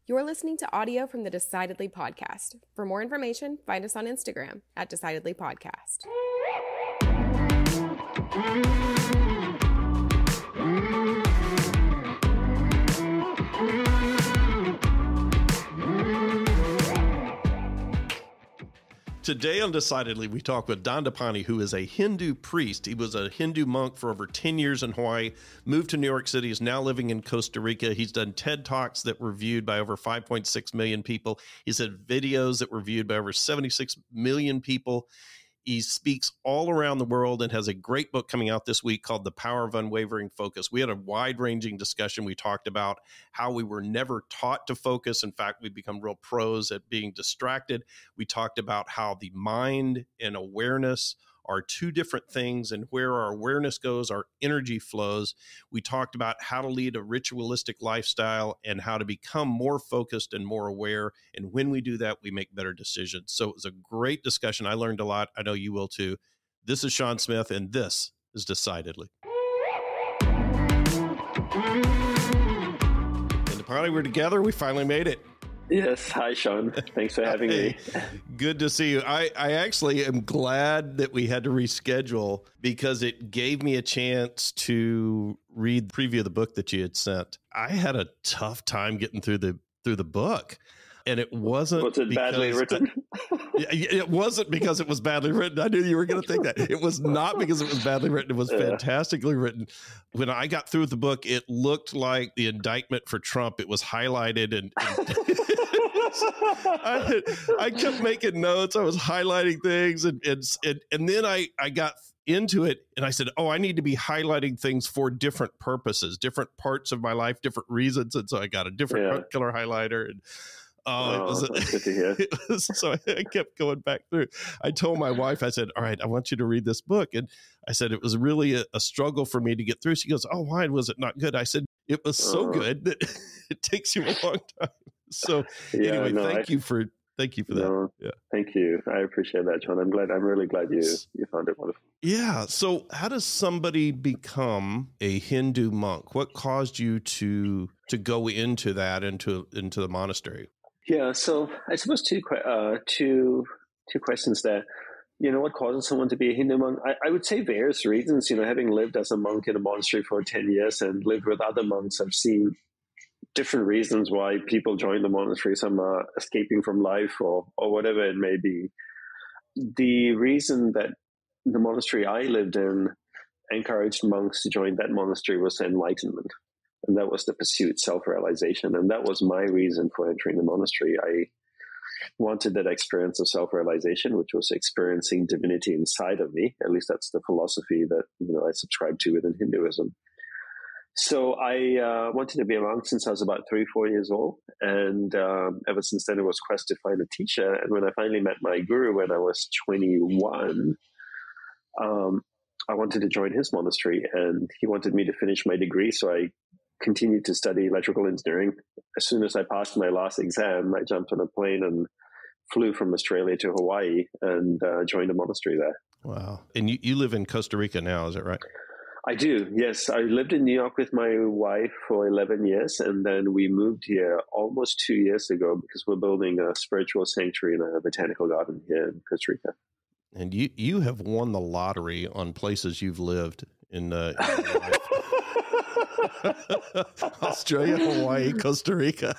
You're listening to audio from the Decidedly podcast. For more information, find us on Instagram at Decidedly Podcast. Today on Decidedly, we talk with Dandapani, who is a Hindu priest. He was a Hindu monk for over 10 years in Hawaii, moved to New York City, is now living in Costa Rica. He's done TED Talks that were viewed by over 5.6 million people. He's had videos that were viewed by over 76 million people. He speaks all around the world and has a great book coming out this week called The Power of Unwavering Focus. We had a wide-ranging discussion. We talked about how we were never taught to focus. In fact, we've become real pros at being distracted. We talked about how the mind and awareness are two different things, and where our awareness goes, our energy flows. We talked about how to lead a ritualistic lifestyle and how to become more focused and more aware. And when we do that, we make better decisions. So it was a great discussion. I learned a lot. I know you will too. This is Sean Smith, and this is Decidedly. And finally, we're together. We finally made it. Yes. Hi, Sean. Thanks for having me. Good to see you. I actually am glad that we had to reschedule because it gave me a chance to read the preview of the book that you had sent. I had a tough time getting through the book. And it wasn't. Was it badly written? It wasn't because it was badly written. I knew you were going to think that. It was not because it was badly written. It was fantastically written. When I got through the book, it looked like the indictment for Trump. It was highlighted and I kept making notes. I was highlighting things and then I got into it and I said, I need to be highlighting things for different purposes, different parts of my life, different reasons. And so I got a different color highlighter and that's good to hear. So I kept going back through. I told my wife, I said, all right, I want you to read this book. And I said, it was really a struggle for me to get through. She goes, why was it not good? I said, it was so good that it takes you a long time. So anyway, thank you for that. Yeah. Thank you. I appreciate that, John. I'm really glad you found it wonderful. Yeah. So how does somebody become a Hindu monk? What caused you to go into that, into the monastery? Yeah, so I suppose two questions there. What causes someone to be a Hindu monk? I would say various reasons. Having lived as a monk in a monastery for 10 years and lived with other monks, I've seen different reasons why people join the monastery. Some are escaping from life or whatever it may be. The reason that the monastery I lived in encouraged monks to join that monastery was enlightenment. And that was the pursuit, self-realization. And that was my reason for entering the monastery. I wanted that experience of self-realization, which was experiencing divinity inside of me. At least that's the philosophy that I subscribe to within Hinduism. So I wanted to be a monk since I was about 3-4 years old. And ever since then, it was quest to find a teacher. And when I finally met my guru when I was 21, I wanted to join his monastery. And he wanted me to finish my degree. So I continued to study electrical engineering. As soon as I passed my last exam, I jumped on a plane and flew from Australia to Hawaii and joined a monastery there. Wow. And you live in Costa Rica now, is that right? I do, yes. I lived in New York with my wife for 11 years, and then we moved here almost 2 years ago because we're building a spiritual sanctuary and a botanical garden here in Costa Rica. And you have won the lottery on places you've lived in your life. Australia, Hawaii, Costa Rica,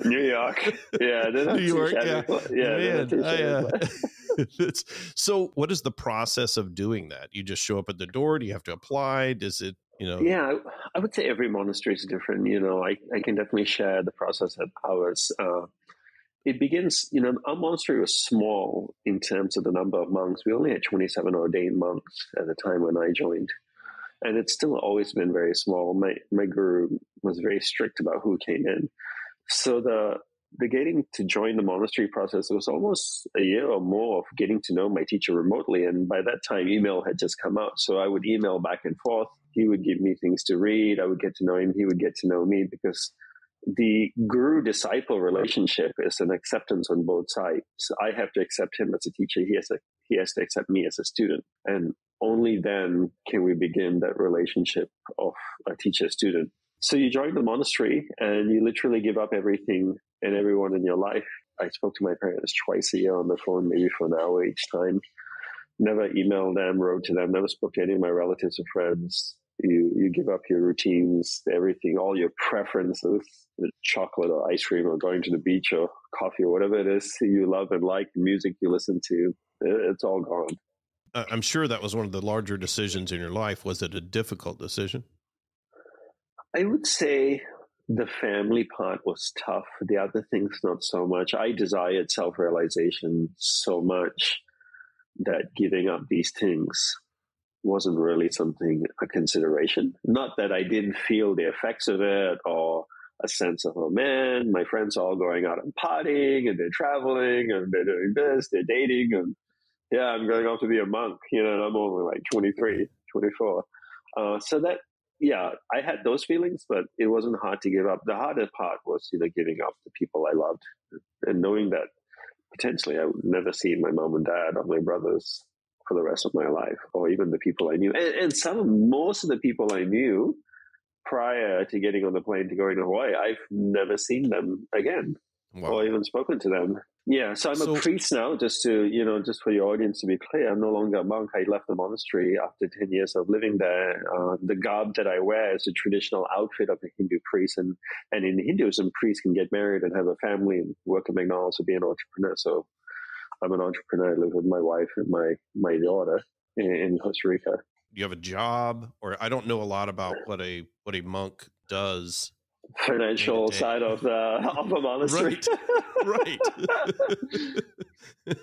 New York. Yeah, New York. Yeah. So what is the process of doing that? You just show up at the door? Do you have to apply? Does it, Yeah, I would say every monastery is different. I can definitely share the process at ours. It begins, our monastery was small in terms of the number of monks. We only had 27 ordained monks at the time when I joined. And it's still always been very small. My guru was very strict about who came in. So the getting to join the monastery process was almost a year or more of getting to know my teacher remotely. And by that time, email had just come out. So I would email back and forth. He would give me things to read. I would get to know him. He would get to know me, because the guru-disciple relationship is an acceptance on both sides. I have to accept him as a teacher. He has to accept me as a student. And only then can we begin that relationship of a teacher-student. So you join the monastery and you literally give up everything and everyone in your life. I spoke to my parents twice a year on the phone, maybe for an hour each time. Never emailed them, wrote to them, never spoke to any of my relatives or friends. You give up your routines, everything, all your preferences, the chocolate or ice cream or going to the beach or coffee or whatever it is you love and like, the music you listen to, it's all gone. I'm sure that was one of the larger decisions in your life. Was it a difficult decision? I would say the family part was tough. The other things, not so much. I desired self-realization so much that giving up these things wasn't really a consideration. Not that I didn't feel the effects of it or a sense of, oh man, my friends are all going out and partying and they're traveling and they're doing this, they're dating, and yeah, I'm going off to be a monk, and I'm only like 23, 24. So that, yeah, I had those feelings, but it wasn't hard to give up. The harder part was, giving up the people I loved and knowing that potentially I would never see my mom and dad or my brothers for the rest of my life, or even the people I knew. And most of the people I knew prior to getting on the plane to going to Hawaii, I've never seen them again. Wow. Or even spoken to them. Yeah, so I'm a priest now, just for your audience to be clear. I'm no longer a monk. I left the monastery after 10 years of living there. The garb that I wear is the traditional outfit of a Hindu priest. And in Hinduism, priests can get married and have a family and work at McDonald's or be an entrepreneur. So I'm an entrepreneur. I live with my wife and my daughter in Costa Rica. Do you have a job? Or I don't know a lot about what a monk does. Financial side of a monastery. Right.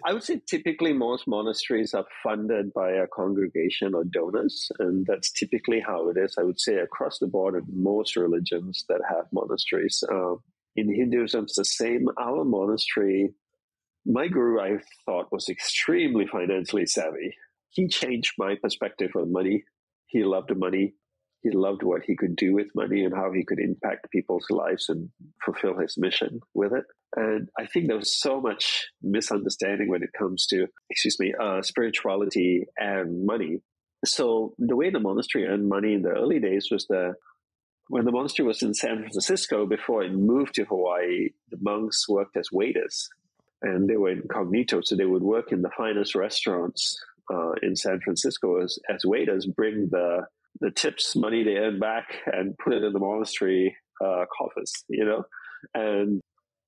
I would say typically most monasteries are funded by a congregation or donors, and that's typically how it is. I would say across the board in most religions that have monasteries. In Hinduism, it's the same. Our monastery, my guru, I thought, was extremely financially savvy. He changed my perspective on money. He loved money. He loved what he could do with money and how he could impact people's lives and fulfill his mission with it. And I think there was so much misunderstanding when it comes to, spirituality and money. So the way the monastery earned money in the early days was when the monastery was in San Francisco, before it moved to Hawaii, the monks worked as waiters, and they were incognito. So they would work in the finest restaurants in San Francisco as waiters, bring the tips, money they earn back, and put it in the monastery coffers, and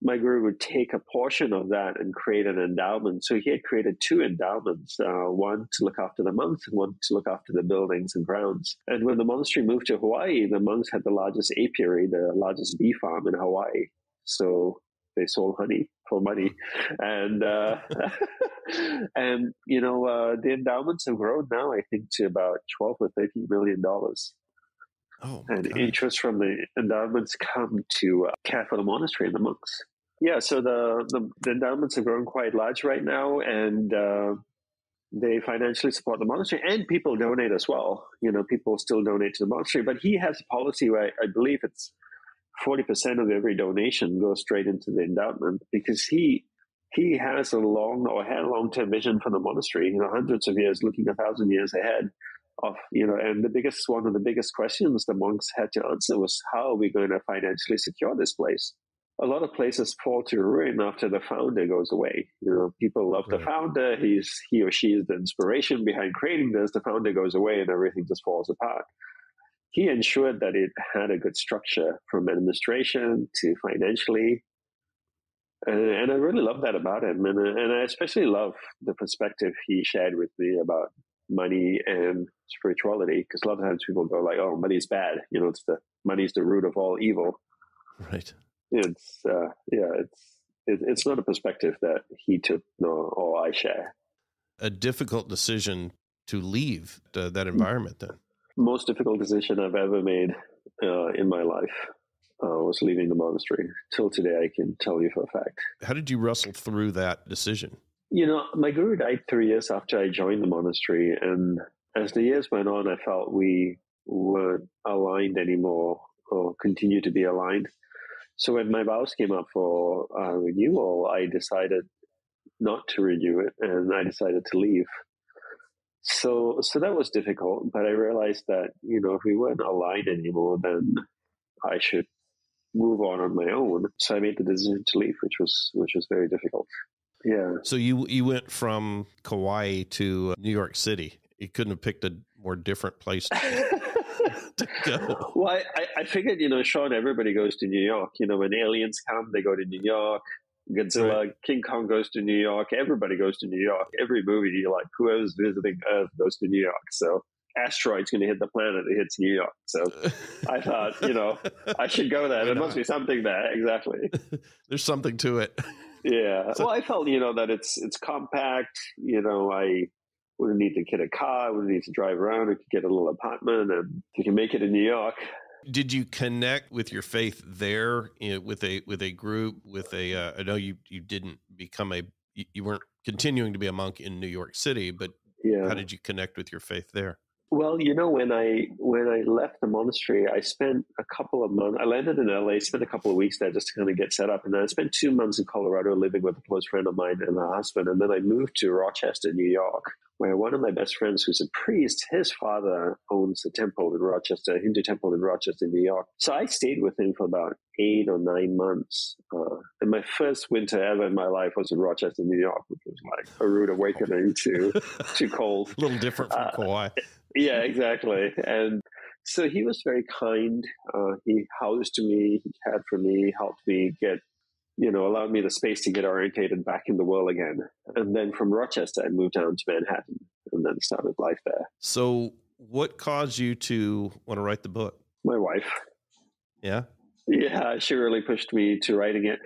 my guru would take a portion of that and create an endowment. So he had created 2 endowments, one to look after the monks and one to look after the buildings and grounds. And when the monastery moved to Hawaii, the monks had the largest apiary, the largest bee farm in Hawaii. So they sold honey for money. And, the endowments have grown now, I think, to about $12 or $13 million. Oh, and gosh. Interest from the endowments come to care for the monastery and the monks. Yeah, so the endowments have grown quite large right now, and they financially support the monastery, and people donate as well. People still donate to the monastery, but he has a policy where I believe it's 40% of every donation goes straight into the endowment, because he has had a long-term vision for the monastery, hundreds of years, looking 1,000 years ahead of, and one of the biggest questions the monks had to answer was, how are we going to financially secure this place? A lot of places fall to ruin after the founder goes away. People love the founder. He or she is the inspiration behind creating this. The founder goes away and everything just falls apart. He ensured that it had a good structure from administration to financially. And I really love that about him. And I especially love the perspective he shared with me about money and spirituality, because a lot of times people go like, oh, money's bad. Money's the root of all evil. Right. It's not a perspective that he took or I share. A difficult decision to leave that environment then. Most difficult decision I've ever made in my life was leaving the monastery. Till today, I can tell you for a fact. How did you wrestle through that decision? My guru died 3 years after I joined the monastery. And as the years went on, I felt we weren't aligned anymore or continue to be aligned. So when my vows came up for renewal, I decided not to renew it, and I decided to leave. So that was difficult, but I realized that, if we weren't aligned anymore, then I should move on my own. So I made the decision to leave, which was very difficult. Yeah. So you went from Kauai to New York City. You couldn't have picked a more different place to go. Well, I figured, Sean, everybody goes to New York. When aliens come, they go to New York. Godzilla, right. King Kong goes to New York. Everybody goes to New York. Every movie, whoever's visiting Earth goes to New York. So asteroid's going to hit the planet. It hits New York. So I thought, I should go there. There must be something there. Exactly. There's something to it. Yeah. Well, I felt, that it's compact. I wouldn't need to get a car. I wouldn't need to drive around. I could get a little apartment, and you can make it in New York. Did you connect with your faith there with a group I know you didn't become you weren't continuing to be a monk in New York City, but yeah. How did you connect with your faith there? Well, when I left the monastery, I spent a couple of months. I landed in LA, spent a couple of weeks there just to kind of get set up, and then I spent 2 months in Colorado living with a close friend of mine and her husband, and then I moved to Rochester, New York, where one of my best friends, who's a priest, his father owns a temple in Rochester, a Hindu temple in Rochester, New York. So I stayed with him for about 8 or 9 months, and my first winter ever in my life was in Rochester, New York, which was like a rude awakening to cold. A little different from Kauai. Yeah, exactly. And so he was very kind. He housed me, he cared for me, helped me get, allowed me the space to get orientated back in the world again. And then from Rochester, I moved down to Manhattan and then started life there. So what caused you to want to write the book? My wife. Yeah? Yeah, she really pushed me to writing it.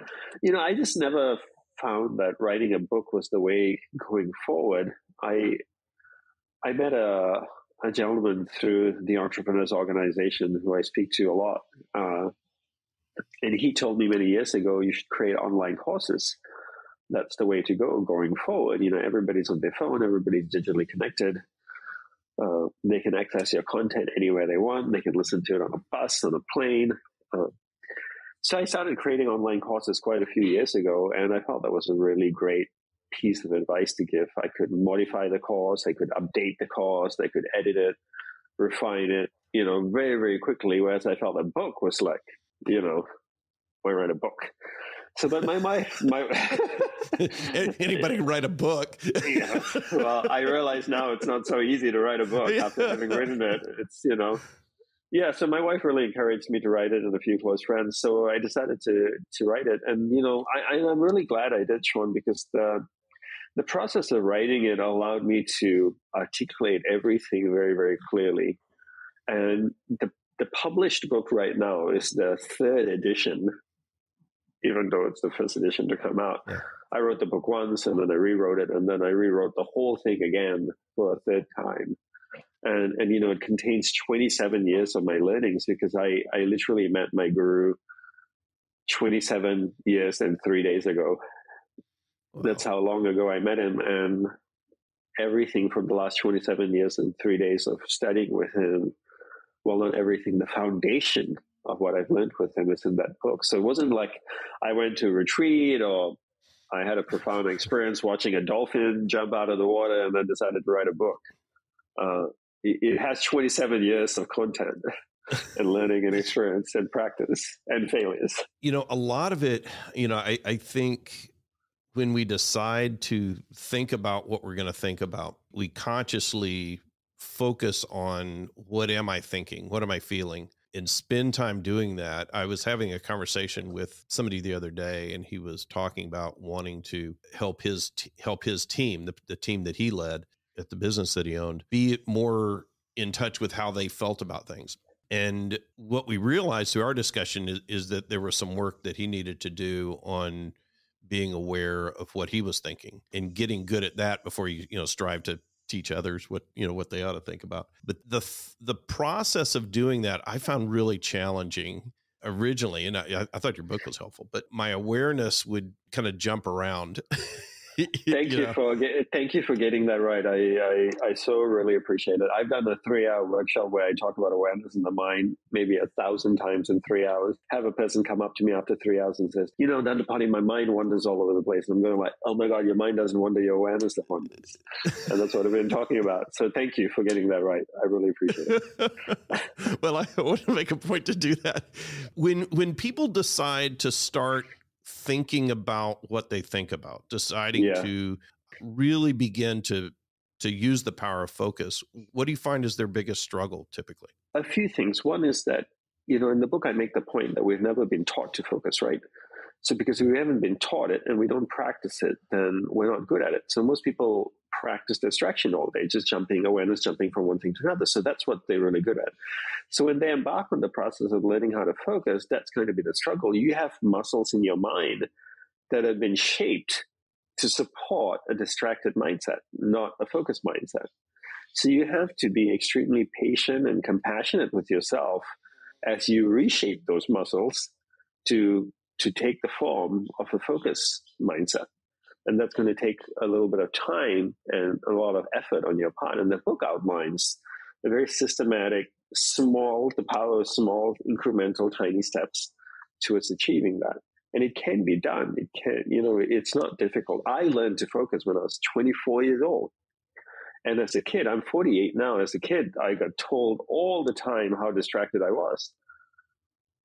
I just never found that writing a book was the way going forward. I met a gentleman through the Entrepreneurs Organization who I speak to a lot. And he told me many years ago, you should create online courses. That's the way to go going forward. Everybody's on their phone, everybody's digitally connected. They can access your content anywhere they want. They can listen to it on a bus, on a plane. So I started creating online courses quite a few years ago, and I felt that was a really great piece of advice to give. I could modify the course, I could update the course, I could edit it, refine it, very, very quickly. Whereas I felt a book was like, why write a book? So that my anybody can write a book. Yeah. Well, I realize now it's not so easy to write a book after having written it. It's Yeah, so my wife really encouraged me to write it, and a few close friends. So I decided to write it, and I'm really glad I did, Sean, because the process of writing it allowed me to articulate everything very, very clearly. And the published book right now is the 3rd edition, even though it's the 1st edition to come out. Yeah. I wrote the book once, and then I rewrote it, and then I rewrote the whole thing again for a 3rd time. And it contains 27 years of my learnings, because I literally met my guru 27 years and 3 days ago. Wow. That's how long ago I met him. And everything from the last 27 years and 3 days of studying with him, well, not everything, the foundation of what I've learned with him is in that book. So it wasn't like I went to a retreat or I had a profound experience watching a dolphin jump out of the water and then decided to write a book. It has 27 years of content and learning and experience and practice and failures. A lot of it, I think when we decide to think about what we're going to think about, we consciously focus on what am I thinking? What am I feeling? And spend time doing that. I was having a conversation with somebody the other day, and he was talking about wanting to help his team, the team that he led at the business that he owned, be more in touch with how they felt about things. And what we realized through our discussion is that there was some work that he needed to do on being aware of what he was thinking and getting good at that before you strive to teach others what they ought to think about. But the process of doing that I found really challenging originally. And I thought your book was helpful, but my awareness would kind of jump around Thank you for getting that right. I so really appreciate it. I've done a 3-hour workshop where I talk about awareness in the mind maybe 1,000 times in 3 hours. Have a person come up to me after 3 hours and says, Dandapani, my mind wanders all over the place. And I'm going like, oh my God, your mind doesn't wander, your awareness that wanders. And that's what I've been talking about. So thank you for getting that right. I really appreciate it. Well, I want to make a point to do that. When people decide to start thinking about what they think about, deciding to really begin to use the power of focus, what do you find is their biggest struggle typically? A few things. One is that, in the book, I make the point that we've never been taught to focus, right? So because we haven't been taught it and we don't practice it, then we're not good at it. So most people practice distraction all day, just jumping from one thing to another. So that's what they're really good at. So when they embark on the process of learning how to focus, that's going to be the struggle. You have muscles in your mind that have been shaped to support a distracted mindset, not a focused mindset. So you have to be extremely patient and compassionate with yourself as you reshape those muscles to take the form of a focus mindset. And that's going to take a little bit of time and a lot of effort on your part. And the book outlines a very systematic, the power of small, incremental, tiny steps towards achieving that. And it can be done. It's not difficult. I learned to focus when I was 24 years old. And as a kid, I'm 48 now. As a kid, I got told all the time how distracted I was.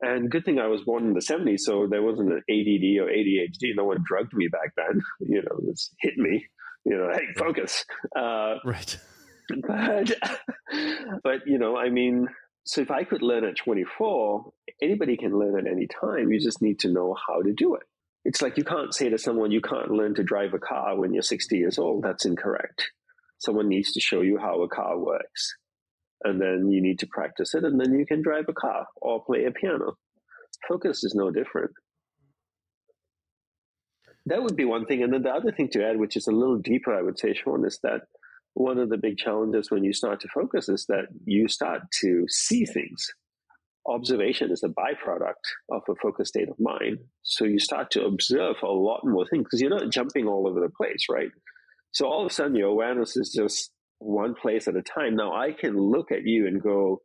And good thing I was born in the 70s, so there wasn't an ADD or ADHD. No one drugged me back then. Just hit me. Hey, focus. Right. But so if I could learn at 24, anybody can learn at any time. You just need to know how to do it. It's like you can't say to someone, you can't learn to drive a car when you're 60 years old. That's incorrect. Someone needs to show you how a car works. And then you need to practice it, and then you can drive a car or play a piano. Focus is no different. That would be one thing. And then the other thing to add, which is a little deeper, I would say, Sean, is that one of the big challenges when you start to focus is that you start to see things. Observation is a byproduct of a focused state of mind. So you start to observe a lot more things because you're not jumping all over the place, right? So all of a sudden your awareness is just one place at a time. Now I can look at you and go,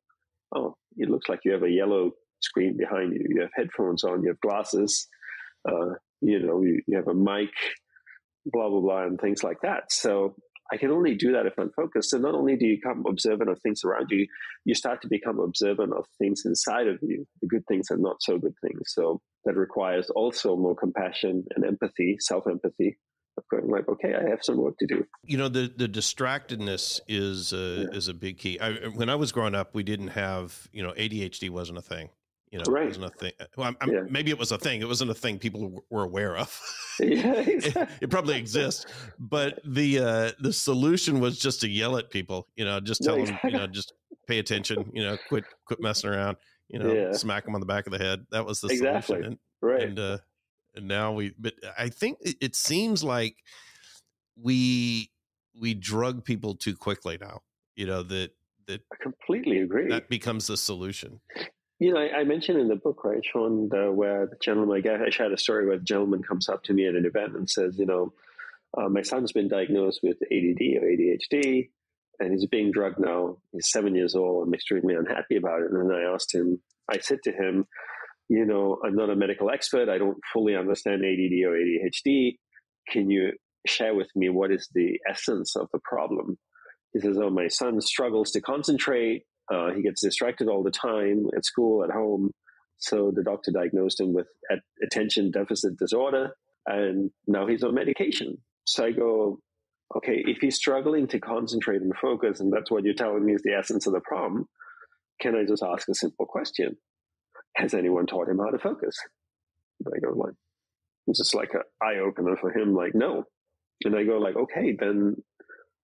oh, it looks like you have a yellow screen behind you. You have headphones on, you have glasses, you have a mic, blah, blah, blah, and things like that. So I can only do that if I'm focused. So not only do you become observant of things around you, you start to become observant of things inside of you, the good things and not so good things. So that requires also more compassion and empathy, self-empathy. Going like, okay, I have some work to do. The distractedness is a big key. When I was growing up, we didn't have, ADHD wasn't a thing. Right. It wasn't a thing. Well, maybe it was a thing. It wasn't a thing people were aware of. Yeah, exactly. It probably exists, but the solution was just to yell at people. Just tell them, just pay attention. Quit messing around. Smack them on the back of the head. That was the solution. Right. And now but I think it seems like we drug people too quickly now, that I completely agree. That becomes the solution. I mentioned in the book, right, Sean, where the gentleman, I shared a story where the gentleman comes up to me at an event and says, my son's been diagnosed with ADD or ADHD, and he's being drugged now. He's 7 years old. I'm extremely unhappy about it. And then I said to him, I'm not a medical expert. I don't fully understand ADD or ADHD. Can you share with me what is the essence of the problem? He says, my son struggles to concentrate. He gets distracted all the time at school, at home. So the doctor diagnosed him with attention deficit disorder, and now he's on medication. So I go, okay, if he's struggling to concentrate and focus, and that's what you're telling me is the essence of the problem, can I just ask a simple question? Has anyone taught him how to focus? And I go like, it's just like an eye opener for him, like, no. And I go like, okay, then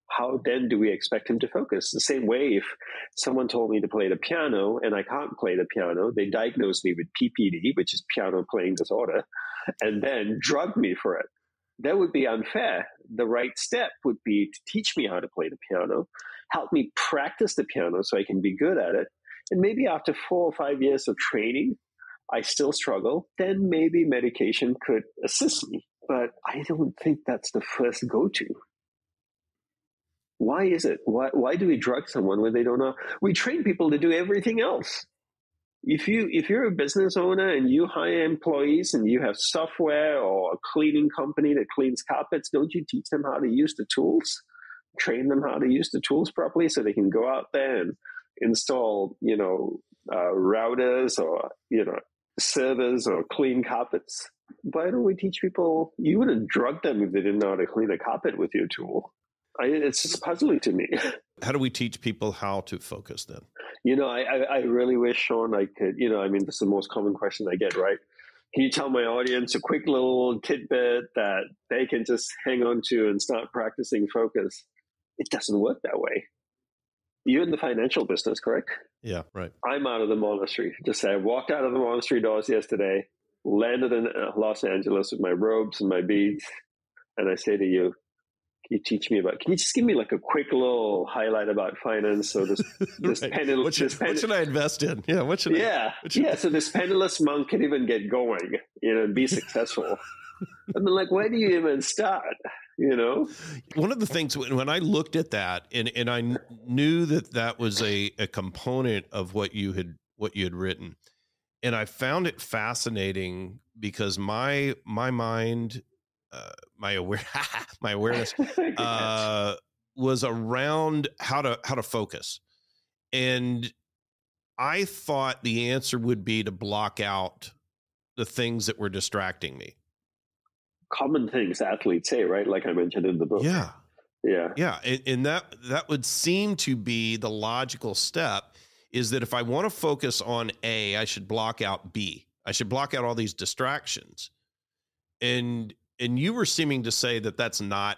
how then do we expect him to focus? The same way if someone told me to play the piano and I can't play the piano, they diagnosed me with PPD, which is piano playing disorder, and then drug me for it. That would be unfair. The right step would be to teach me how to play the piano, help me practice the piano so I can be good at it. And maybe after 4 or 5 years of training, I still struggle, then maybe medication could assist me. but I don't think that's the first go-to. Why is it? Why do we drug someone when they don't know? We train people to do everything else. If you're a business owner and you hire employees and you have software or a cleaning company that cleans carpets, don't you teach them how to use the tools? Train them how to use the tools properly so they can go out there and install, routers or, servers or clean carpets. Why don't we teach people? You wouldn't drug them if they didn't know how to clean a carpet with your tool. It's just puzzling to me. How do we teach people how to focus then? I really wish, Sean, I could, this is the most common question I get, right? Can you tell my audience a quick little tidbit that they can just hang on to and start practicing focus? It doesn't work that way. You're in the financial business, correct? Yeah, right. I'm out of the monastery. Just say I walked out of the monastery doors yesterday, landed in Los Angeles with my robes and my beads, and I say to you, can you just give me like a quick little highlight about finance? So this right. What should I invest in? Yeah. So this penniless monk can even get going, and be successful. I'm like, where do you even start? One of the things when I looked at that and I knew that was a component of what you had written, and I found it fascinating because my mind, my awareness was around how to focus. And I thought the answer would be to block out the things that were distracting me. Common things athletes say, right? Like I mentioned in the book. Yeah. Yeah. And that would seem to be the logical step, is that if I want to focus on A, I should block out B. I should block out all these distractions. And you were seeming to say that that's not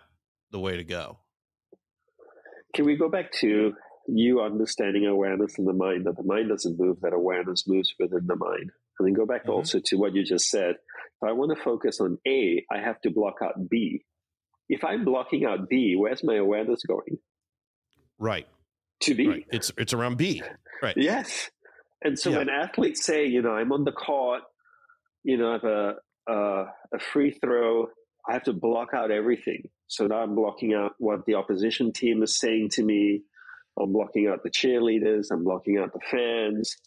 the way to go. Can we go back to you understanding awareness in the mind, that the mind doesn't move, that awareness moves within the mind? And then go back also to what you just said. If I want to focus on A, I have to block out B. If I'm blocking out B, where's my awareness going? Right. To B. Right. It's around B. Right. Yes. And so when athletes say, I'm on the court, I have a free throw, I have to block out everything. So now I'm blocking out what the opposition team is saying to me. I'm blocking out the cheerleaders. I'm blocking out the fans.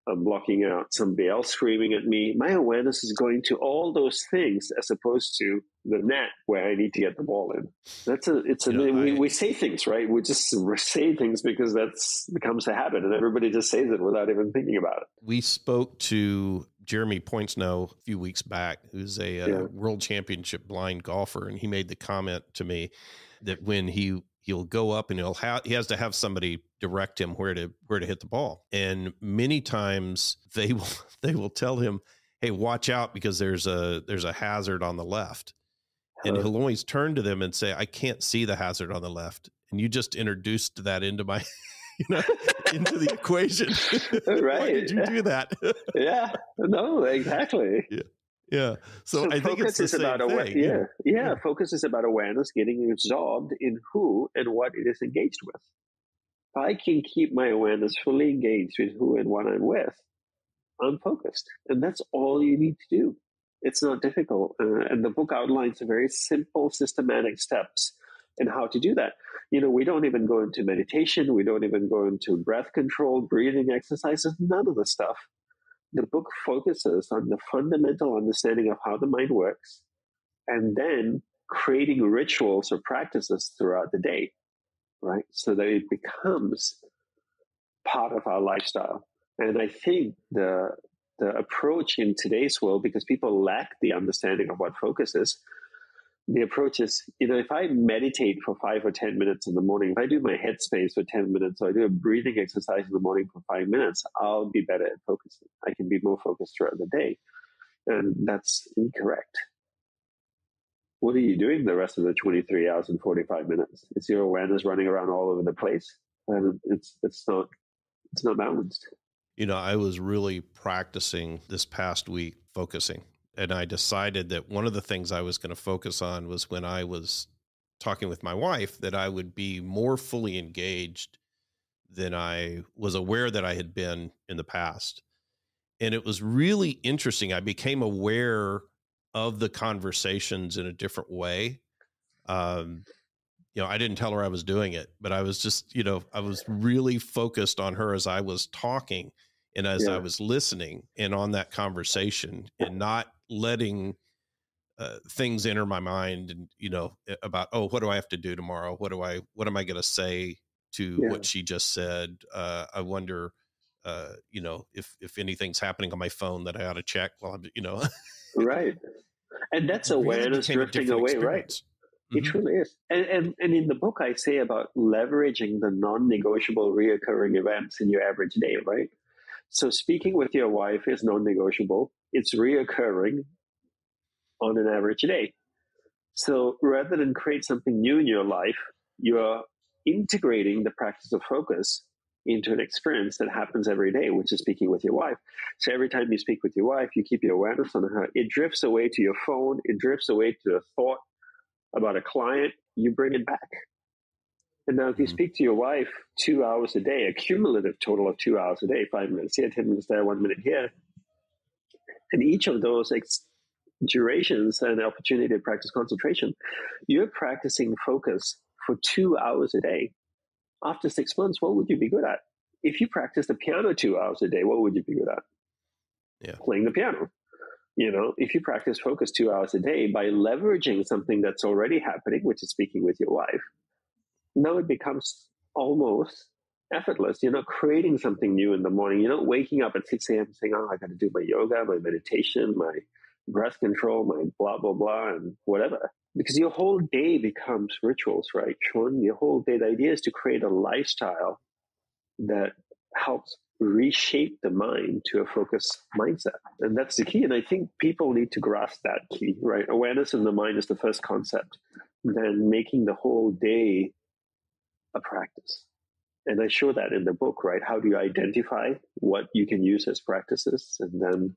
I'm blocking out somebody else screaming at me. My awareness is going to all those things as opposed to the net where I need to get the ball in. We say things, right? We just say things because that's becomes a habit, and everybody just says it without even thinking about it. We spoke to Jeremy Pointsnow a few weeks back, who's a world championship blind golfer, and he made the comment to me that when he'll go up and he has to have somebody direct him where to hit the ball. And many times they will tell him, "Hey, watch out because there's a hazard on the left." And he'll always turn to them and say, "I can't see the hazard on the left." And you just introduced that into my into the equation. Right. Why did you do that? Yeah. No, exactly. Yeah. So I think it's the same thing. Focus is about awareness getting absorbed in who and what it is engaged with. If I can keep my awareness fully engaged with who and what I'm with, I'm focused. And that's all you need to do. It's not difficult. And the book outlines very simple, systematic steps in how to do that. We don't even go into meditation. We don't even go into breath control, breathing exercises, none of the stuff. The book focuses on the fundamental understanding of how the mind works, and then creating rituals or practices throughout the day, right? So that it becomes part of our lifestyle. And I think the approach in today's world, because people lack the understanding of what focus is, the approach is, if I meditate for 5 or 10 minutes in the morning, if I do my headspace for 10 minutes, or I do a breathing exercise in the morning for 5 minutes, I'll be better at focusing. I can be more focused throughout the day. And that's incorrect. What are you doing the rest of the 23 hours and 45 minutes? Is your awareness running around all over the place? And it's not balanced. I was really practicing this past week focusing. And I decided that one of the things I was going to focus on was when I was talking with my wife, that I would be more fully engaged than I was aware that I had been in the past. And it was really interesting. I became aware of the conversations in a different way. I didn't tell her I was doing it, but I was just, I was really focused on her as I was talking and as I was listening and on that conversation, and not letting things enter my mind and, about, oh, what do I have to do tomorrow? What am I going to say to what she just said? I wonder, if anything's happening on my phone that I ought to check while I'm, Right. And that's awareness really drifting away, experience. Right? It truly is. And in the book, I say about leveraging the non-negotiable reoccurring events in your average day, right? So speaking with your wife is non-negotiable. It's reoccurring on an average day. So rather than create something new in your life, you're integrating the practice of focus into an experience that happens every day, which is speaking with your wife. So every time you speak with your wife, you keep your awareness on her. It drifts away to your phone. It drifts away to a thought about a client. You bring it back. And now if you speak to your wife 2 hours a day, a cumulative total of 2 hours a day, 5 minutes here, 10 minutes there, 1 minute here, and each of those durations and opportunity to practice concentration, you're practicing focus for 2 hours a day. After 6 months, what would you be good at? If you practice the piano 2 hours a day, what would you be good at? Yeah. Playing the piano. If you practice focus 2 hours a day by leveraging something that's already happening, which is speaking with your wife, now it becomes almost effortless. You're not creating something new in the morning. You're not waking up at 6 a.m. saying, oh, I got to do my yoga, my meditation, my breath control, my blah, blah, blah, and whatever. Because your whole day becomes rituals, right, Sean? Your whole day, the idea is to create a lifestyle that helps reshape the mind to a focused mindset. And that's the key. And I think people need to grasp that key, right? Awareness in the mind is the first concept. Then making the whole day a practice. And I show that in the book, right? How do you identify what you can use as practices and then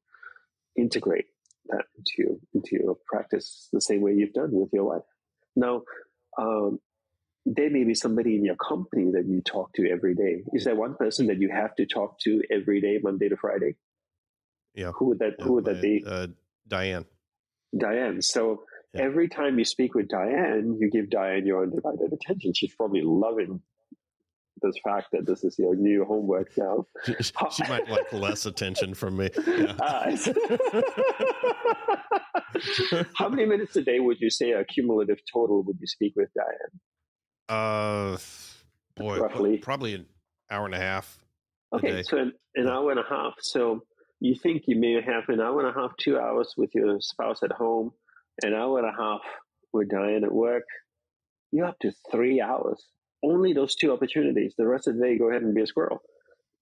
integrate that into your practice the same way you've done with your wife. Now, there may be somebody in your company that you talk to every day. Is there one person that you have to talk to every day, Monday to Friday? Yeah. Who would that be? Diane. Diane. So every time you speak with Diane, you give Diane your undivided attention. She's probably loving this fact that this is your new homework now. She might like less attention from me. Yeah. How many minutes a day would you say a cumulative total would you speak with Diane? Roughly probably an hour and a half. Okay, so an hour and a half. So you think you may have an hour and a half, 2 hours with your spouse at home, an hour and a half with Diane at work. You're up to 3 hours. Only those two opportunities. The rest of the day, go ahead and be a squirrel.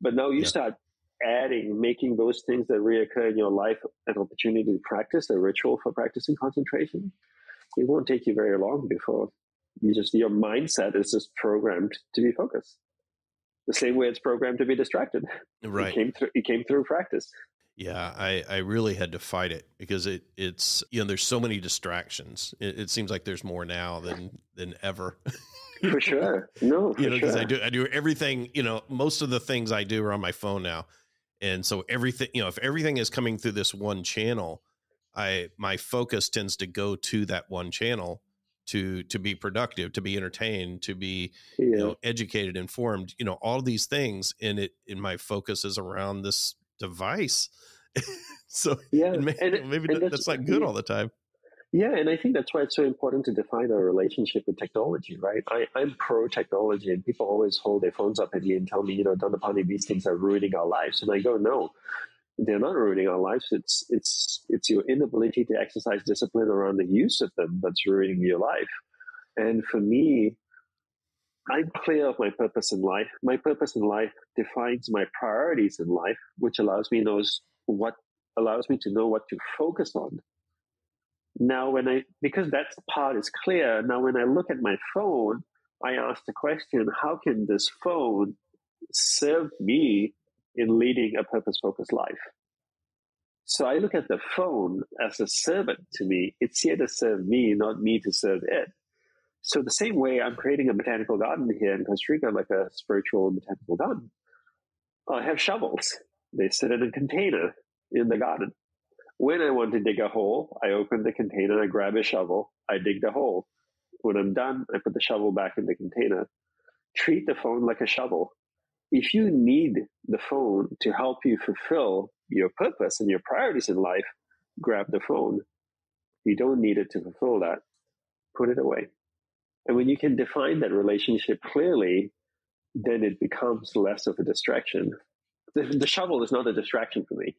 But now you start making those things that reoccur in your life an opportunity to practice, a ritual for practicing concentration. It won't take you very long before your mindset is just programmed to be focused. The same way it's programmed to be distracted. Right. It came through practice. Yeah, I really had to fight it because it's there's so many distractions. It seems like there's more now than ever. For sure. No, for sure. Because I do everything, most of the things I do are on my phone now. And so everything, if everything is coming through this one channel, my focus tends to go to that one channel to be productive, to be entertained, to be, educated, informed, all these things. And my focus is around this device. So maybe that's not good all the time. Yeah, and I think that's why it's so important to define our relationship with technology, right? I'm pro-technology, and people always hold their phones up at me and tell me, Dandapani, these things are ruining our lives. And I go, no, they're not ruining our lives. It's your inability to exercise discipline around the use of them that's ruining your life. And for me, I'm clear of my purpose in life. My purpose in life defines my priorities in life, which allows me to know what to focus on. Now, because that part is clear, now when I look at my phone, I ask the question, how can this phone serve me in leading a purpose-focused life? So I look at the phone as a servant to me. It's here to serve me, not me to serve it. So the same way I'm creating a botanical garden here in Costa Rica, like a spiritual botanical garden, I have shovels. They sit in a container in the garden. When I want to dig a hole, I open the container, I grab a shovel, I dig the hole. When I'm done, I put the shovel back in the container. Treat the phone like a shovel. If you need the phone to help you fulfill your purpose and your priorities in life, grab the phone. If you don't need it to fulfill that, put it away. And when you can define that relationship clearly, then it becomes less of a distraction. The shovel is not a distraction for me.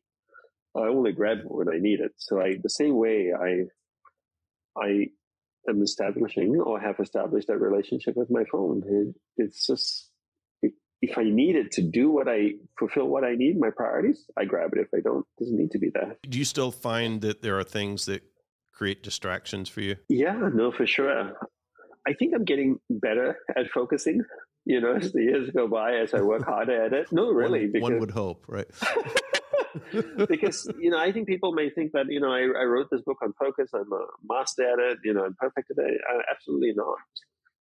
I only grab it when I need it. So the same way I am establishing or have established that relationship with my phone. It's just, if I need it to fulfill what I need, my priorities, I grab it. If I don't, it doesn't need to be there. Do you still find that there are things that create distractions for you? Yeah, no, for sure. I think I'm getting better at focusing, as the years go by, as I work harder at it. No, really. One would hope, right? Because, I think people may think that, I wrote this book on focus. I'm a master at it, I'm perfect at it. Absolutely not.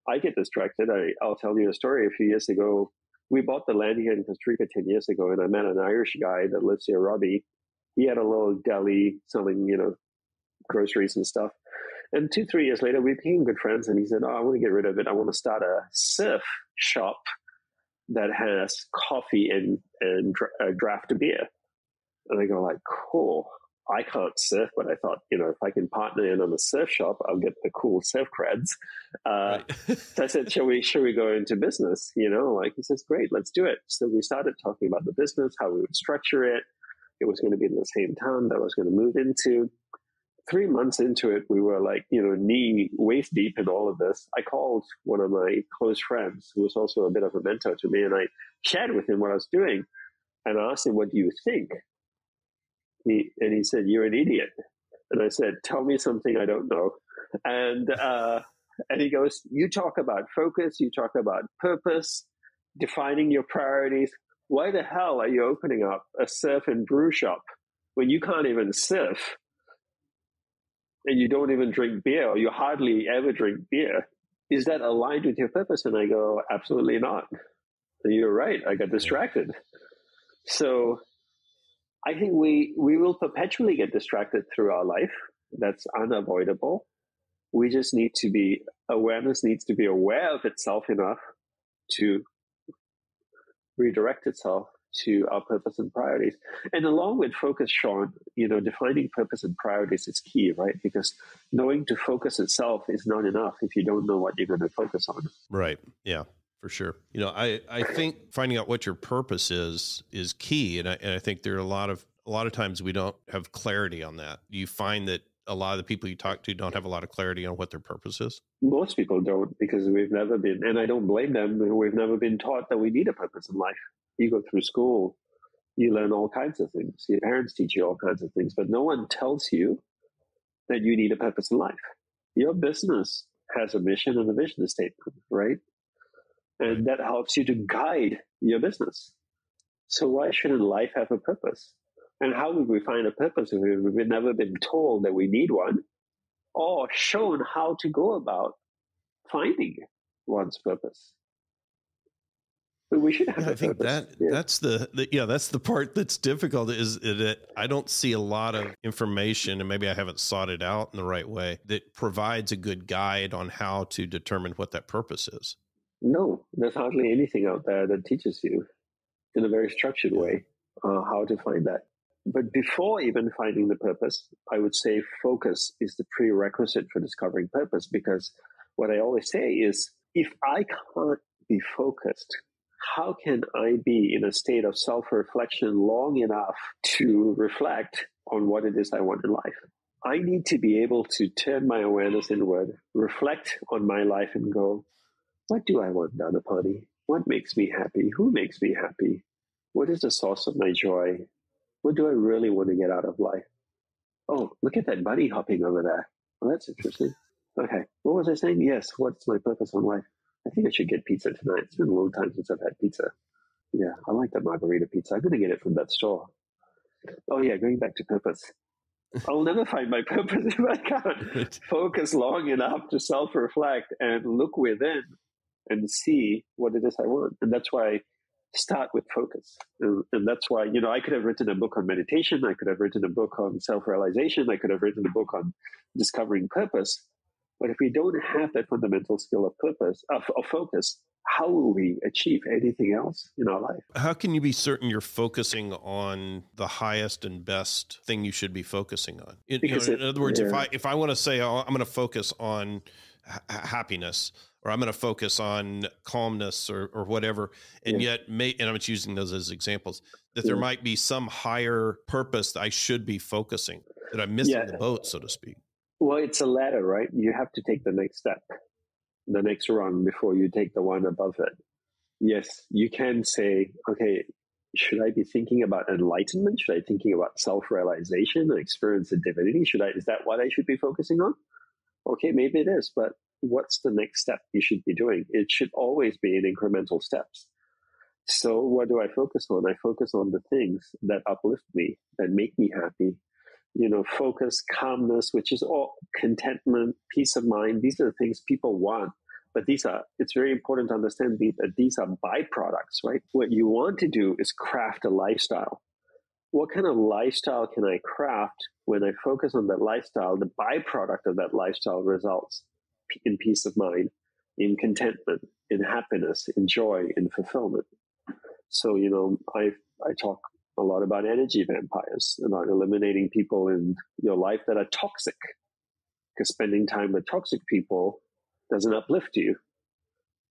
I get distracted. I'll tell you a story. A few years ago, we bought the land here in Costa Rica 10 years ago, and I met an Irish guy that lives here, Robbie. He had a little deli selling, groceries and stuff. And 2-3 years later, we became good friends, and he said, I want to get rid of it. I want to start a surf shop that has coffee and draft beer. And I go like, cool. I can't surf, but I thought, if I can partner in on a surf shop, I'll get the cool surf creds. Right. So I said, shall we go into business? He says, great, let's do it. So we started talking about the business, how we would structure it. It was going to be in the same town that I was going to move into. 3 months into it, we were like, knee waist deep in all of this. I called one of my close friends, who was also a bit of a mentor to me, and I shared with him what I was doing. And I asked him, what do you think? He said, you're an idiot. And I said, tell me something I don't know. And he goes, you talk about focus, you talk about purpose, defining your priorities. Why the hell are you opening up a surf and brew shop when you can't even surf and you don't even drink beer, or you hardly ever drink beer? Is that aligned with your purpose? And I go, absolutely not. And you're right. I got distracted. So I think we will perpetually get distracted through our life. That's unavoidable. We just awareness needs to be aware of itself enough to redirect itself to our purpose and priorities. And along with focus, Sean, defining purpose and priorities is key, right? Because knowing to focus itself is not enough if you don't know what you're going to focus on. Right. Yeah. For sure. I think finding out what your purpose is key. And I think there are a lot of times we don't have clarity on that. You find that a lot of the people you talk to don't have a lot of clarity on what their purpose is? Most people don't, because we've never been, and I don't blame them, we've never been taught that we need a purpose in life. You go through school, you learn all kinds of things. Your parents teach you all kinds of things, but no one tells you that you need a purpose in life. Your business has a mission and a vision statement, right? And that helps you to guide your business. So why shouldn't life have a purpose? And how would we find a purpose if we've never been told that we need one, or shown how to go about finding one's purpose? But we should have a I think purpose. That's the part that's difficult, is that I don't see a lot of information, and maybe I haven't sought it out in the right way, that provides a good guide on how to determine what that purpose is. No, there's hardly anything out there that teaches you in a very structured way how to find that. But before even finding the purpose, I would say focus is the prerequisite for discovering purpose, because what I always say is, if I can't be focused, how can I be in a state of self-reflection long enough to reflect on what it is I want in life? I need to be able to turn my awareness inward, reflect on my life and go, what do I want, Dandapani? What makes me happy? Who makes me happy? What is the source of my joy? What do I really want to get out of life? Oh, look at that bunny hopping over there. Well, that's interesting. Okay, what was I saying? Yes, what's my purpose in life? I think I should get pizza tonight. It's been a long time since I've had pizza. Yeah, I like that margarita pizza. I'm going to get it from that store. Oh yeah, going back to purpose. I'll never find my purpose if I can't focus long enough to self-reflect and look within and see what it is I want. And that's why start with focus. And that's why, I could have written a book on meditation. I could have written a book on self-realization. I could have written a book on discovering purpose. But if we don't have that fundamental skill of purpose, of focus, how will we achieve anything else in our life? How can you be certain you're focusing on the highest and best thing you should be focusing on? In other words, if I want to say, I'm going to focus on happiness, or I'm going to focus on calmness or whatever, and yet and I'm just using those as examples, that there might be some higher purpose that I should be focusing, that I'm missing the boat, so to speak. Well, it's a ladder, right? You have to take the next step, the next rung before you take the one above it. Yes, you can say, okay, should I be thinking about enlightenment? Should I be thinking about self-realization, experience of divinity? Is that what I should be focusing on? Okay, maybe it is, but what's the next step you should be doing? It should always be in incremental steps. So what do I focus on? I focus on the things that uplift me, that make me happy. Focus, calmness, which is all contentment, peace of mind. These are the things people want. But it's very important to understand that these are byproducts, right? What you want to do is craft a lifestyle. What kind of lifestyle can I craft when I focus on that lifestyle? The byproduct of that lifestyle results in peace of mind, in contentment, in happiness, in joy, in fulfillment. So, I talk a lot about energy vampires, about eliminating people in your life that are toxic, because spending time with toxic people doesn't uplift you.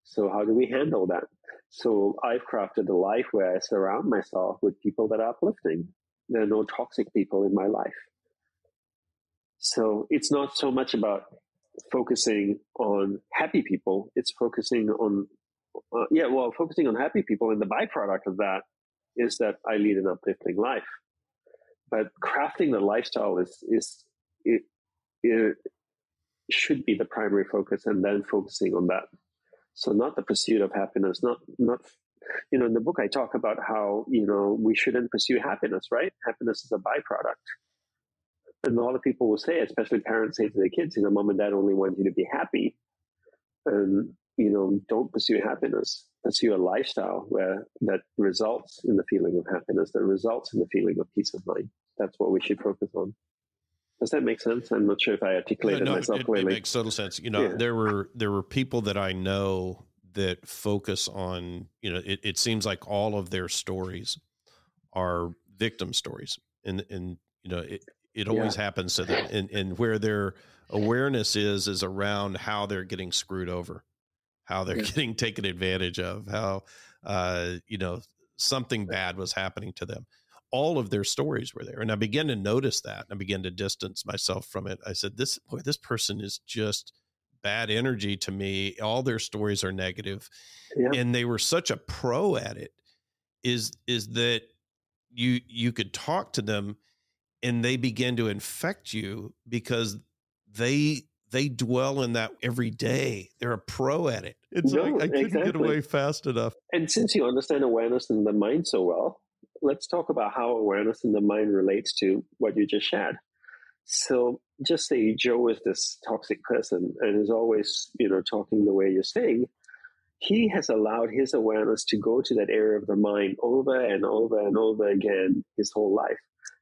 So how do we handle that? So I've crafted a life where I surround myself with people that are uplifting. There are no toxic people in my life. So it's not so much about focusing on happy people. It's focusing on, focusing on happy people. And the byproduct of that is that I lead an uplifting life. But crafting the lifestyle it should be the primary focus, and then focusing on that. So not the pursuit of happiness, not in the book I talk about how, we shouldn't pursue happiness, right? Happiness is a byproduct. And a lot of people will say, especially parents say to their kids, mom and dad only want you to be happy. And, don't pursue happiness. Pursue a lifestyle that results in the feeling of happiness, that results in the feeling of peace of mind. That's what we should focus on. Does that make sense? I'm not sure if I articulated myself clearly. It makes total sense. There were people that I know that focus on, it seems like all of their stories are victim stories. And it always happens to them. And where their awareness is around how they're getting screwed over, how they're getting taken advantage of, how, something bad was happening to them. All of their stories were there. And I began to notice that. I began to distance myself from it. I said, this person is just bad energy to me. All their stories are negative. Yeah. And they were such a pro at it, is that you could talk to them and they begin to infect you because they dwell in that every day. They're a pro at it. It's I couldn't get away fast enough. And since you understand awareness in the mind so well, let's talk about how awareness in the mind relates to what you just shared. So just say Joe is this toxic person and is always, talking the way you're saying. He has allowed his awareness to go to that area of the mind over and over and over again his whole life.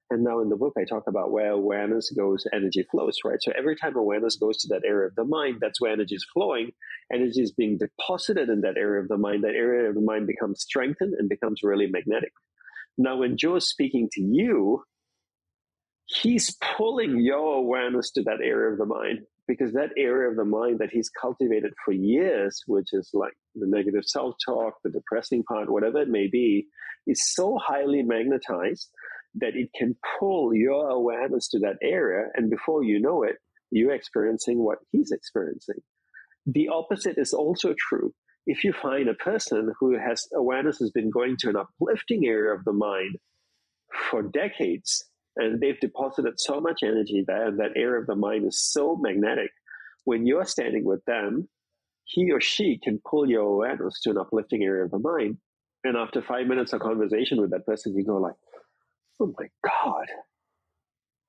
And now in the book, I talk about where awareness goes, energy flows, right? So every time awareness goes to that area of the mind, that's where energy is flowing. Energy is being deposited in that area of the mind. That area of the mind becomes strengthened and becomes really magnetic. Now, when Joe is speaking to you, he's pulling your awareness to that area of the mind, because that area of the mind that he's cultivated for years, which is like the negative self-talk, the depressing part, whatever it may be, is so highly magnetized that it can pull your awareness to that area. And before you know it, you're experiencing what he's experiencing. The opposite is also true. If you find a person who has awareness has been going to an uplifting area of the mind for decades, and they've deposited so much energy there, and that area of the mind is so magnetic, when you're standing with them, he or she can pull your awareness to an uplifting area of the mind. And after 5 minutes of conversation with that person, you go like, oh my God,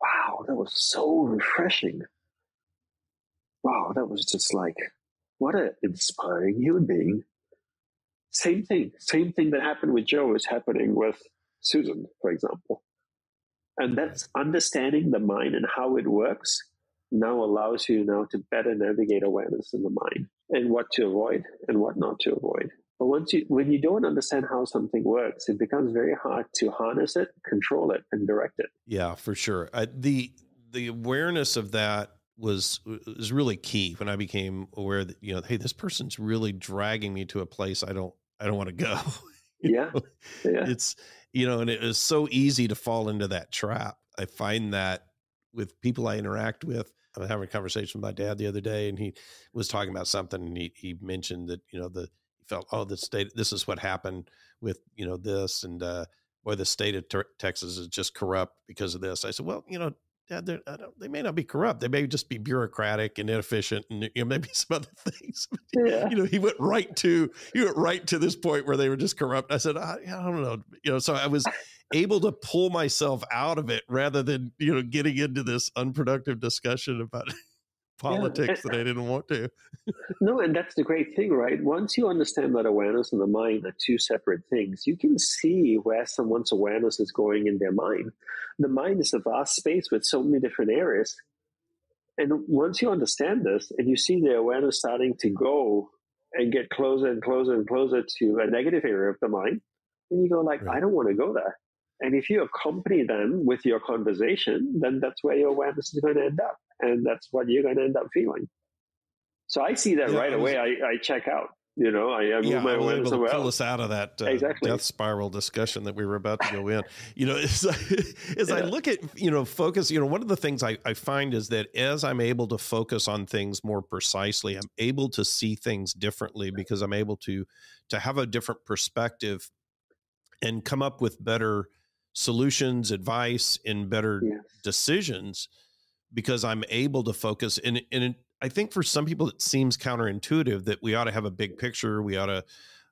wow, that was so refreshing. Wow, that was just like, what an inspiring human being. Same thing. Same thing that happened with Joe is happening with Susan, for example. And that's understanding the mind and how it works now allows you now to better navigate awareness in the mind and what to avoid and what not to avoid. But when you don't understand how something works, it becomes very hard to harness it, control it, and direct it. Yeah, for sure. The awareness of that was really key when I became aware that, hey, this person's really dragging me to a place I don't want to go. Yeah. It's, and it is so easy to fall into that trap. I find that with people I interact with. I was having a conversation with my dad the other day, and he was talking about something, and he mentioned that, he felt, this is what happened with, this, and boy, the state of Texas is just corrupt because of this. I said, well, Dad, they may not be corrupt. They may just be bureaucratic and inefficient, and maybe some other things. Yeah. He went right to this point where they were just corrupt. I said, I don't know. So I was able to pull myself out of it rather than getting into this unproductive discussion about politics that I didn't want to. No, and that's the great thing, right? Once you understand that awareness and the mind are two separate things, you can see where someone's awareness is going in their mind. The mind is a vast space with so many different areas. And once you understand this and you see the awareness starting to go and get closer and closer and closer to a negative area of the mind, then you go like, right. I don't want to go there. And if you accompany them with your conversation, then that's where your awareness is going to end up. And that's what you're going to end up feeling. So I see that right away. I check out. I move my awareness somewhere else. Pull us out of that death spiral discussion that we were about to go in. As I look at focus, one of the things I find is that as I'm able to focus on things more precisely, I'm able to see things differently because I'm able to have a different perspective and come up with better solutions, advice, and better decisions because I'm able to focus. And I think for some people, it seems counterintuitive that we ought to have a big picture. We ought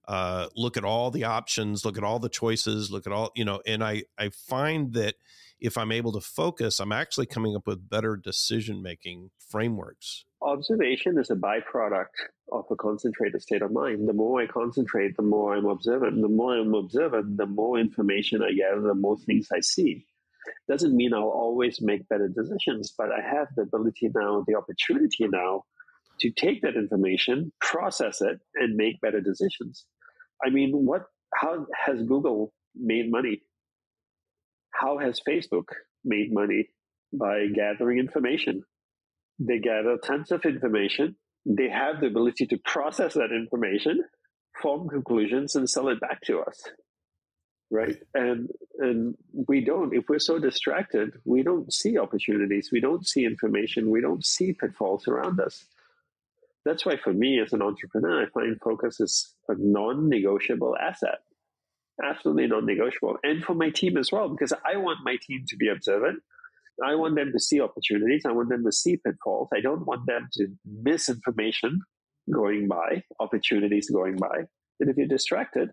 to look at all the options, look at all the choices, look at all, and I find that if I'm able to focus, I'm actually coming up with better decision-making frameworks. Observation is a byproduct of a concentrated state of mind. The more I concentrate, the more I'm observant. The more I'm observant, the more information I gather, the more things I see. Doesn't mean I'll always make better decisions, but I have the ability now, the opportunity now to take that information, process it, and make better decisions. I mean, how has Google made money? How has Facebook made money? By gathering information. They gather tons of information. They have the ability to process that information, form conclusions, and sell it back to us. Right. And we don't, if we're so distracted, we don't see opportunities. We don't see information. We don't see pitfalls around us. That's why for me as an entrepreneur, I find focus is a non-negotiable asset. Absolutely non-negotiable. And for my team as well, because I want my team to be observant. I want them to see opportunities. I want them to see pitfalls. I don't want them to miss information going by, opportunities going by. And if you're distracted,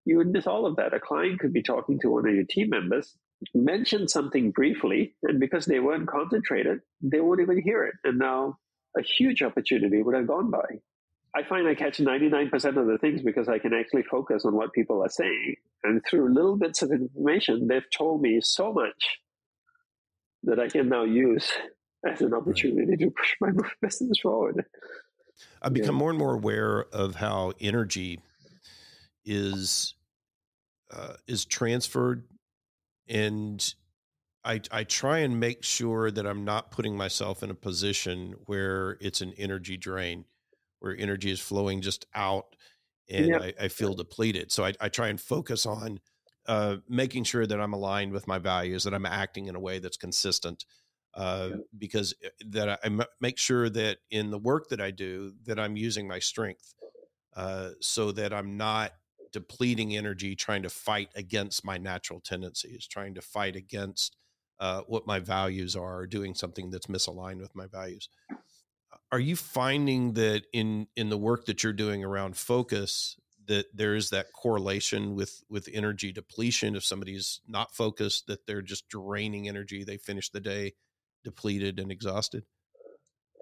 you would miss all of that. A client could be talking to one of your team members, mention something briefly, and because they weren't concentrated, they won't even hear it. And now a huge opportunity would have gone by. I find I catch 99% of the things because I can actually focus on what people are saying. And through little bits of information, they've told me so much that I can now use as an opportunity to push my business forward. I've become more and more aware of how energy is transferred, and I try and make sure that I'm not putting myself in a position where it's an energy drain, where energy is flowing just out and I feel depleted. So I try and focus on making sure that I'm aligned with my values, that I'm acting in a way that's consistent, because that I make sure that in the work that I do, that I'm using my strength, so that I'm not depleting energy, trying to fight against my natural tendencies, trying to fight against what my values are, doing something that's misaligned with my values. Are you finding that in the work that you're doing around focus, that there is that correlation with energy depletion? If somebody's not focused, that they're just draining energy, they finish the day depleted and exhausted?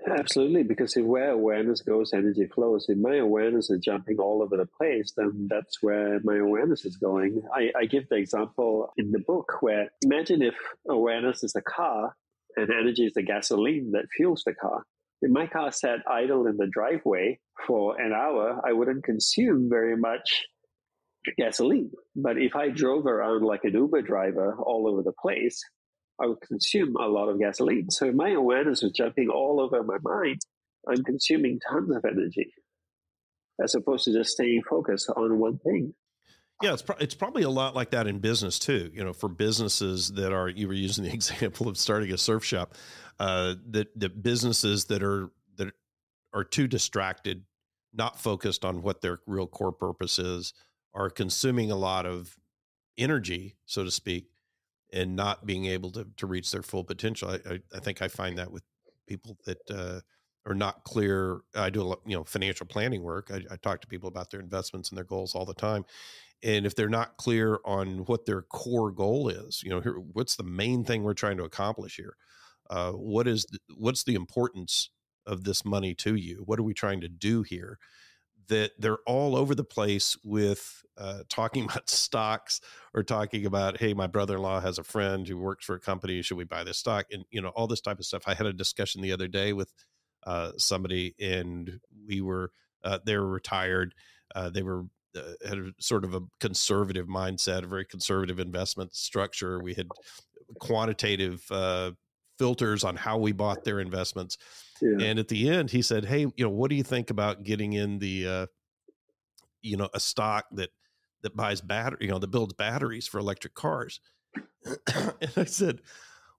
Absolutely, because if where awareness goes, energy flows. If my awareness is jumping all over the place, then that's where my awareness is going. I give the example in the book where imagine if awareness is a car and energy is the gasoline that fuels the car. If my car sat idle in the driveway for an hour, I wouldn't consume very much gasoline. But if I drove around like an Uber driver all over the place, I would consume a lot of gasoline. So if my awareness is jumping all over my mind, I'm consuming tons of energy as opposed to just staying focused on one thing. Yeah, it's probably a lot like that in business too. For businesses that are, you were using the example of starting a surf shop, that businesses that are too distracted, not focused on what their real core purpose is, are consuming a lot of energy, so to speak, and not being able to reach their full potential. I think I find that with people that are not clear. I do a lot, financial planning work. I talk to people about their investments and their goals all the time. And if they're not clear on what their core goal is, what's the main thing we're trying to accomplish here? What's the importance of this money to you? What are we trying to do here? That they're all over the place with talking about stocks or talking about, hey, my brother-in-law has a friend who works for a company. Should we buy this stock? And, all this type of stuff. I had a discussion the other day with somebody, and they were retired. They were had a sort of a conservative mindset, a very conservative investment structure. We had quantitative filters on how we bought their investments. Yeah. And at the end, he said, hey, what do you think about getting in the, a stock that buys battery, that builds batteries for electric cars? And I said,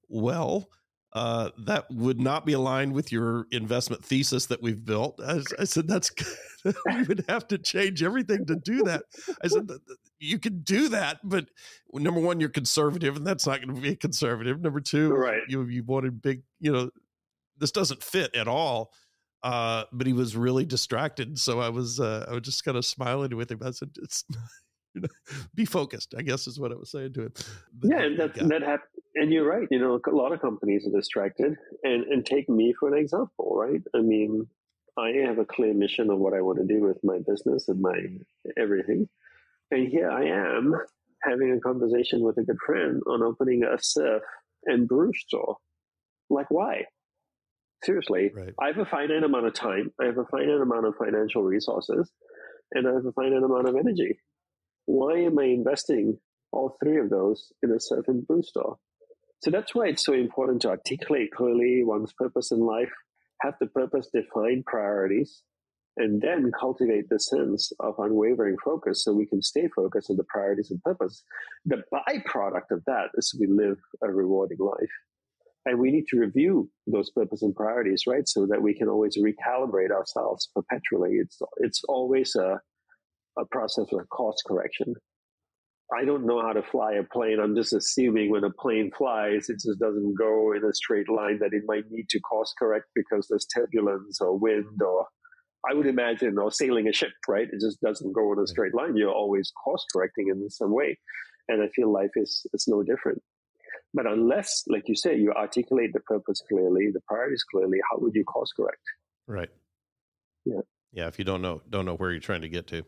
well, that would not be aligned with your investment thesis that we've built. I said, we would have to change everything to do that. I said, you can do that, but number one, you're conservative, and that's not going to be conservative. Number two, right. You wanted big, this doesn't fit at all. But he was really distracted. So I was just kind of smiling with him. I said, be focused, I guess is what I was saying to him. But yeah, and that happened. And you're right. A lot of companies are distracted. And take me for an example, right? I mean, I have a clear mission of what I want to do with my business and my everything. And here I am having a conversation with a good friend on opening a surf and brew store. Like, why? Seriously, right. I have a finite amount of time. I have a finite amount of financial resources, and I have a finite amount of energy. Why am I investing all three of those in a surf and brew store? So that's why it's so important to articulate clearly one's purpose in life, have the purpose-defined priorities, and then cultivate the sense of unwavering focus so we can stay focused on the priorities and purpose. The byproduct of that is we live a rewarding life. And we need to review those purpose and priorities, right? So that we can always recalibrate ourselves perpetually. It's always a process of course correction. I don't know how to fly a plane. I'm just assuming when a plane flies, it just doesn't go in a straight line, that it might need to course correct because there's turbulence or wind, or I would imagine, or sailing a ship, right? It just doesn't go in a straight line. You're always course correcting in some way. And I feel life is no different. But unless, like you say, you articulate the purpose clearly, the priorities clearly, how would you course correct? Right. Yeah. Yeah. If you don't know where you're trying to get to,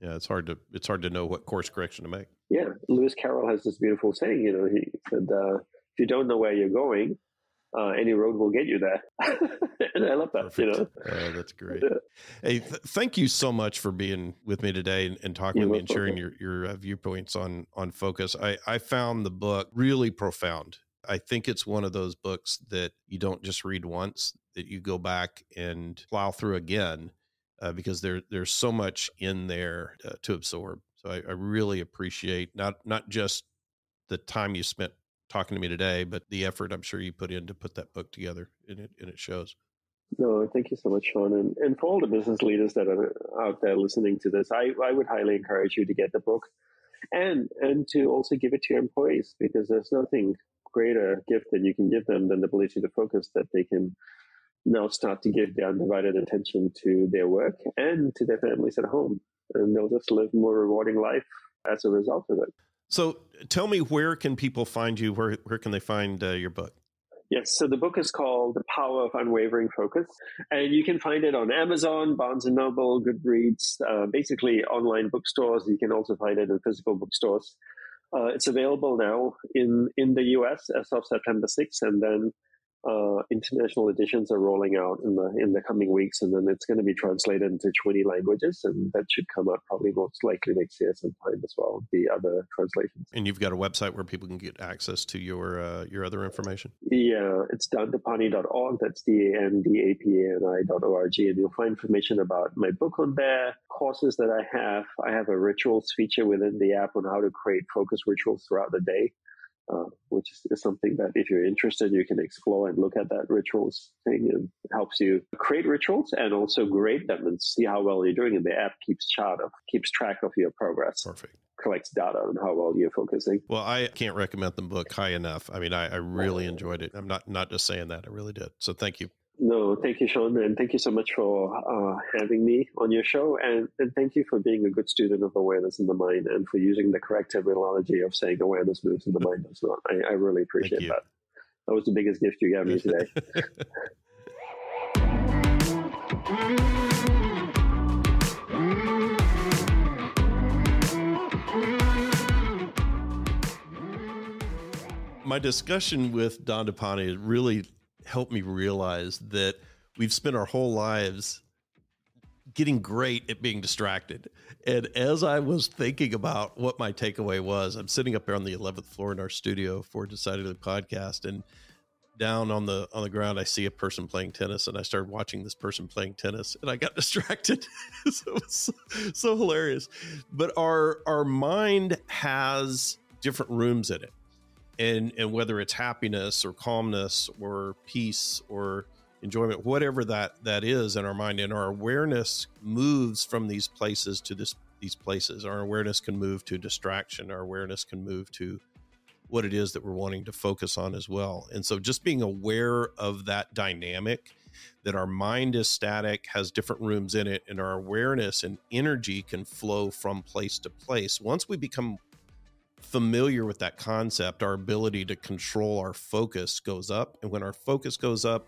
yeah, it's hard to know what course correction to make. Yeah. Lewis Carroll has this beautiful saying, he said, if you don't know where you're going, any road will get you there. And I love that. Perfect. That's great. Yeah. Hey, thank you so much for being with me today and talking with me and sharing your viewpoints on focus. I found the book really profound. I think it's one of those books that you don't just read once, that you go back and plow through again, because there's so much in there to absorb. So I really appreciate not just the time you spent talking to me today, but the effort I'm sure you put in to put that book together, and it shows. No, thank you so much, Sean. And for all the business leaders that are out there listening to this, I would highly encourage you to get the book and to also give it to your employees, because there's nothing greater gift that you can give them than the ability to focus, that they can now start to give their undivided attention to their work and to their families at home. And they'll just live a more rewarding life as a result of it. So tell me, where can people find you? Where can they find your book? Yes, so the book is called The Power of Unwavering Focus, and you can find it on Amazon, Barnes & Noble, Goodreads, basically online bookstores. You can also find it in physical bookstores. It's available now in the US as of September 6th, and then international editions are rolling out in the coming weeks, and then it's going to be translated into 20 languages, and that should come out probably most likely next year sometime as well, the other translations. And you've got a website where people can get access to your other information? Yeah, it's dandapani.org. That's DANDAPANI.org, and you'll find information about my book on there, courses that I have. I have a rituals feature within the app on how to create focus rituals throughout the day. Which is something that if you're interested, you can explore and look at that rituals thing. And it helps you create rituals and also grade them and see how well you're doing. And the app keeps track of your progress. Perfect. Collects data on how well you're focusing. Well, I can't recommend the book high enough. I mean, I really enjoyed it. I'm not just saying that. I really did. So thank you. No, thank you, Sean. And thank you so much for having me on your show. And thank you for being a good student of awareness in the mind and for using the correct terminology of saying awareness moves in the mind does not. I really appreciate that. That was the biggest gift you gave me today. My discussion with Dandapani really helped me realize that we've spent our whole lives getting great at being distracted. And as I was thinking about what my takeaway was, I'm sitting up there on the 11th floor in our studio for Decidedly Podcast, and down on the ground, I see a person playing tennis, and I started watching this person playing tennis, and I got distracted. So it was so hilarious. But our mind has different rooms in it. And whether it's happiness or calmness or peace or enjoyment, whatever that is in our mind, and our awareness moves from these places to these places. Our awareness can move to distraction. Our awareness can move to what it is that we're wanting to focus on as well. And so just being aware of that dynamic, that our mind is static, has different rooms in it, and our awareness and energy can flow from place to place. Once we become familiar with that concept, our ability to control our focus goes up. And when our focus goes up,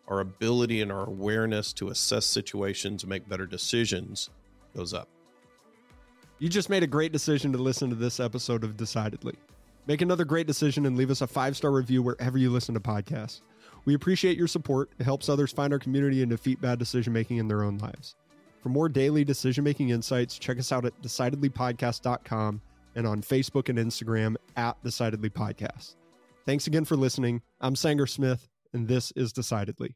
our ability and our awareness to assess situations and make better decisions goes up. You just made a great decision to listen to this episode of Decidedly. Make another great decision and leave us a 5-star review wherever you listen to podcasts. We appreciate your support. It helps others find our community and defeat bad decision-making in their own lives. For more daily decision-making insights, check us out at decidedlypodcast.com and on Facebook and Instagram at Decidedly Podcast. Thanks again for listening. I'm Sanger Smith, and this is Decidedly.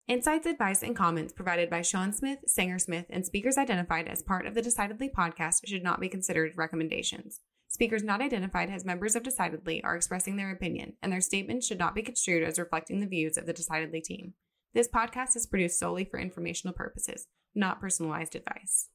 Insights, advice, and comments provided by Sean Smith, Sanger Smith, and speakers identified as part of the Decidedly podcast should not be considered recommendations. Speakers not identified as members of Decidedly are expressing their opinion, and their statements should not be construed as reflecting the views of the Decidedly team. This podcast is produced solely for informational purposes, not personalized advice.